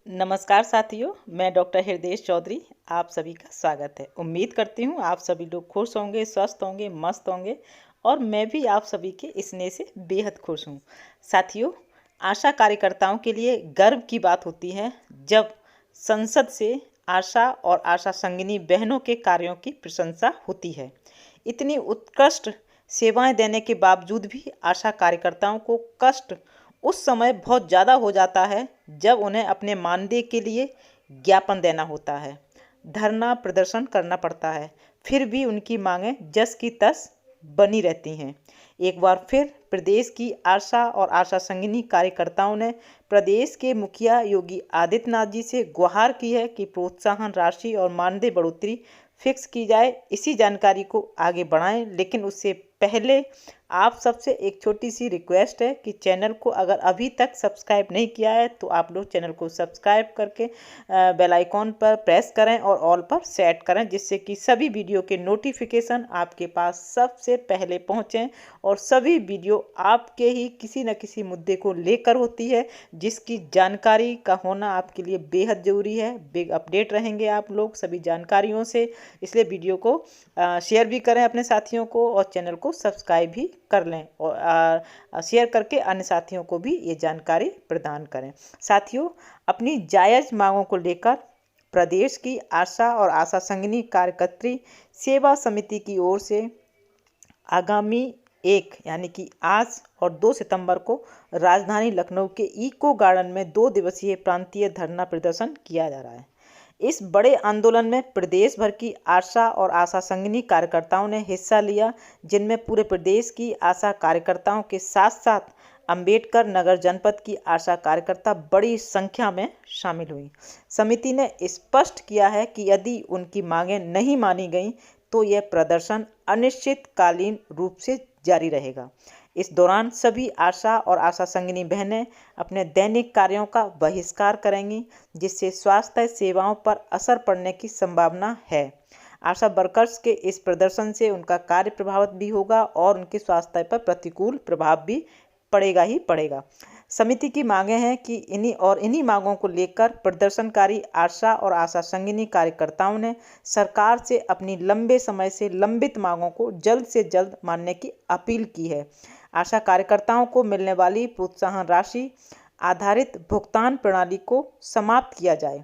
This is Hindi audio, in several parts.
नमस्कार साथियों, मैं डॉक्टर हृदय चौधरी आप सभी का स्वागत है। उम्मीद करती हूँ आप सभी लोग खुश होंगे, स्वस्थ होंगे, मस्त होंगे और मैं भी आप सभी के स्नेह से बेहद खुश हूँ। साथियों, आशा कार्यकर्ताओं के लिए गर्व की बात होती है जब संसद से आशा और आशा संगिनी बहनों के कार्यों की प्रशंसा होती है। इतनी उत्कृष्ट सेवाएं देने के बावजूद भी आशा कार्यकर्ताओं को कष्ट उस समय बहुत ज़्यादा हो जाता है जब उन्हें अपने मानदेय के लिए ज्ञापन देना होता है, धरना प्रदर्शन करना पड़ता है। फिर भी उनकी मांगें जस की तस बनी रहती हैं। एक बार फिर प्रदेश की आशा और आशा संगिनी कार्यकर्ताओं ने प्रदेश के मुखिया योगी आदित्यनाथ जी से गुहार की है कि प्रोत्साहन राशि और मानदेय बढ़ोतरी फिक्स की जाए। इसी जानकारी को आगे बढ़ाएं, लेकिन उससे पहले आप सबसे एक छोटी सी रिक्वेस्ट है कि चैनल को अगर अभी तक सब्सक्राइब नहीं किया है तो आप लोग चैनल को सब्सक्राइब करके बेल आइकॉन पर प्रेस करें और ऑल पर सेट करें, जिससे कि सभी वीडियो के नोटिफिकेशन आपके पास सबसे पहले पहुंचें। और सभी वीडियो आपके ही किसी न किसी मुद्दे को लेकर होती है, जिसकी जानकारी का होना आपके लिए बेहद ज़रूरी है। बिग अपडेट रहेंगे आप लोग सभी जानकारियों से, इसलिए वीडियो को शेयर भी करें अपने साथियों को और चैनल को सब्सक्राइब भी कर लें और शेयर करके अन्य साथियों को भी ये जानकारी प्रदान करें। साथियों, अपनी जायज़ मांगों को लेकर प्रदेश की आशा और आशा संगिनी कार्यकर्त्री सेवा समिति की ओर से आगामी 1 यानी कि आज और 2 सितंबर को राजधानी लखनऊ के इको गार्डन में 2 दिवसीय प्रांतीय धरना प्रदर्शन किया जा रहा है। इस बड़े आंदोलन में प्रदेश भर की आशा और आशा संगिनी कार्यकर्ताओं ने हिस्सा लिया, जिनमें पूरे प्रदेश की आशा कार्यकर्ताओं के साथ साथ अंबेडकर नगर जनपद की आशा कार्यकर्ता बड़ी संख्या में शामिल हुई। समिति ने स्पष्ट किया है कि यदि उनकी मांगें नहीं मानी गईं तो यह प्रदर्शन अनिश्चितकालीन रूप से जारी रहेगा। इस दौरान सभी आशा और आशा संगिनी बहनें अपने दैनिक कार्यों का बहिष्कार करेंगी, जिससे स्वास्थ्य सेवाओं पर असर पड़ने की संभावना है। आशा वर्कर्स के इस प्रदर्शन से उनका कार्य प्रभावित भी होगा और उनके स्वास्थ्य पर प्रतिकूल प्रभाव भी पड़ेगा ही पड़ेगा। समिति की मांगें हैं कि इन्हीं मांगों को लेकर प्रदर्शनकारी आशा और आशा संगिनी कार्यकर्ताओं ने सरकार से अपनी लंबे समय से लंबित मांगों को जल्द से जल्द मानने की अपील की है। आशा कार्यकर्ताओं को मिलने वाली प्रोत्साहन राशि आधारित भुगतान प्रणाली को समाप्त किया जाए।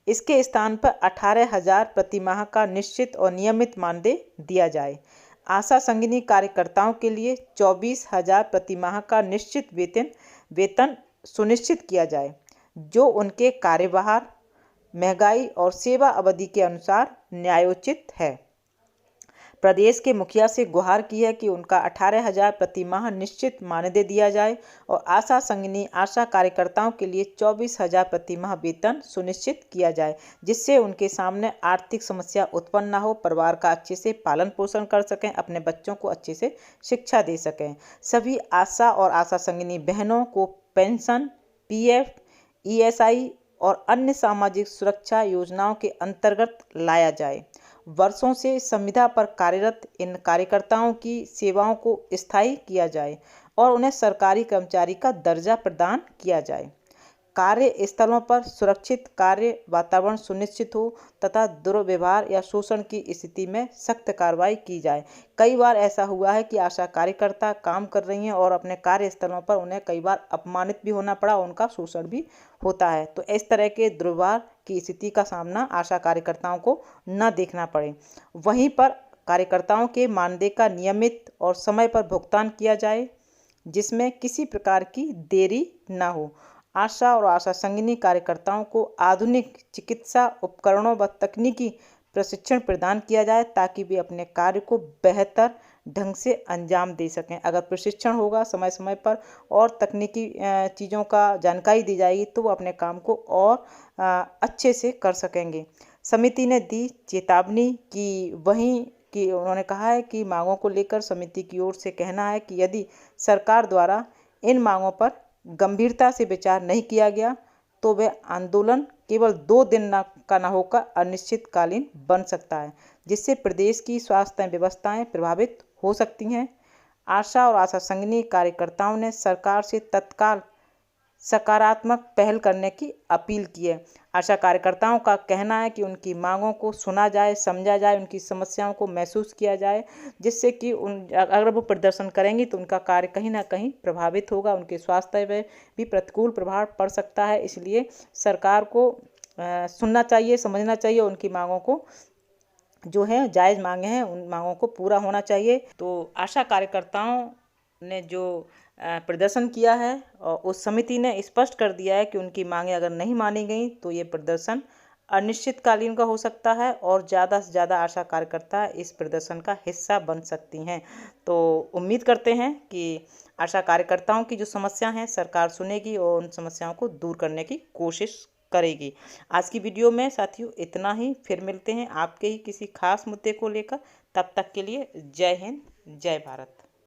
इसके स्थान पर 18,000 प्रति माह का निश्चित और नियमित मानदेय दिया जाए। आशा संगिनी कार्यकर्ताओं के लिए 24,000 प्रति माह का निश्चित वेतन सुनिश्चित किया जाए, जो उनके कार्यभार, महंगाई और सेवा अवधि के अनुसार न्यायोचित है। प्रदेश के मुखिया से गुहार की है कि उनका 18,000 प्रति माह निश्चित मानदेय दिया जाए और आशा संगिनी आशा कार्यकर्ताओं के लिए 24,000 प्रति माह वेतन सुनिश्चित किया जाए, जिससे उनके सामने आर्थिक समस्या उत्पन्न न हो, परिवार का अच्छे से पालन पोषण कर सकें, अपने बच्चों को अच्छे से शिक्षा दे सकें। सभी आशा और आशा संगिनी बहनों को पेंशन, पीएफ, ईएसआई और अन्य सामाजिक सुरक्षा योजनाओं के अंतर्गत लाया जाए। वर्षों से संविदा पर कार्यरत इन कार्यकर्ताओं की सेवाओं को स्थायी किया जाए और उन्हें सरकारी कर्मचारी का दर्जा प्रदान किया जाए। कार्यस्थलों पर सुरक्षित कार्य वातावरण सुनिश्चित हो तथा दुर्व्यवहार या शोषण की स्थिति में सख्त कार्रवाई की जाए। कई बार ऐसा हुआ है कि आशा कार्यकर्ता काम कर रही हैं और अपने कार्यस्थलों पर उन्हें कई बार अपमानित भी होना पड़ा, उनका शोषण भी होता है। तो इस तरह के दुर्व्यवहार की स्थिति का सामना आशा कार्यकर्ताओं को न देखना पड़े। वहीं पर कार्यकर्ताओं के मानदेय का नियमित और समय पर भुगतान किया जाए, जिसमें किसी प्रकार की देरी न हो। आशा और आशा संगिनी कार्यकर्ताओं को आधुनिक चिकित्सा उपकरणों व तकनीकी प्रशिक्षण प्रदान किया जाए ताकि वे अपने कार्य को बेहतर ढंग से अंजाम दे सकें। अगर प्रशिक्षण होगा समय समय पर और तकनीकी चीज़ों का जानकारी दी जाएगी तो वो अपने काम को और अच्छे से कर सकेंगे। समिति ने दी चेतावनी कि उन्होंने कहा है कि मांगों को लेकर समिति की ओर से कहना है कि यदि सरकार द्वारा इन मांगों पर गंभीरता से विचार नहीं किया गया तो वह आंदोलन केवल 2 दिन का न होकर अनिश्चितकालीन बन सकता है, जिससे प्रदेश की स्वास्थ्य व्यवस्थाएं प्रभावित हो सकती हैं। आशा और आशा संगिनी कार्यकर्ताओं ने सरकार से तत्काल सकारात्मक पहल करने की अपील की है। आशा कार्यकर्ताओं का कहना है कि उनकी मांगों को सुना जाए, समझा जाए, उनकी समस्याओं को महसूस किया जाए, जिससे कि अगर वो प्रदर्शन करेंगी तो उनका कार्य कहीं ना कहीं प्रभावित होगा, उनके स्वास्थ्य में भी प्रतिकूल प्रभाव पड़ सकता है। इसलिए सरकार को सुनना चाहिए, समझना चाहिए, उनकी मांगों को जो है जायज़ मांगे हैं उन मांगों को पूरा होना चाहिए। तो आशा कार्यकर्ताओं ने जो प्रदर्शन किया है और उस समिति ने स्पष्ट कर दिया है कि उनकी मांगें अगर नहीं मानी गई तो ये प्रदर्शन अनिश्चितकालीन का हो सकता है और ज़्यादा से ज़्यादा आशा कार्यकर्ता इस प्रदर्शन का हिस्सा बन सकती हैं। तो उम्मीद करते हैं कि आशा कार्यकर्ताओं की जो समस्या हैं सरकार सुनेगी और उन समस्याओं को दूर करने की कोशिश करेगी। आज की वीडियो में साथियों इतना ही, फिर मिलते हैं आपके ही किसी खास मुद्दे को लेकर। तब तक के लिए जय हिंद, जय भारत।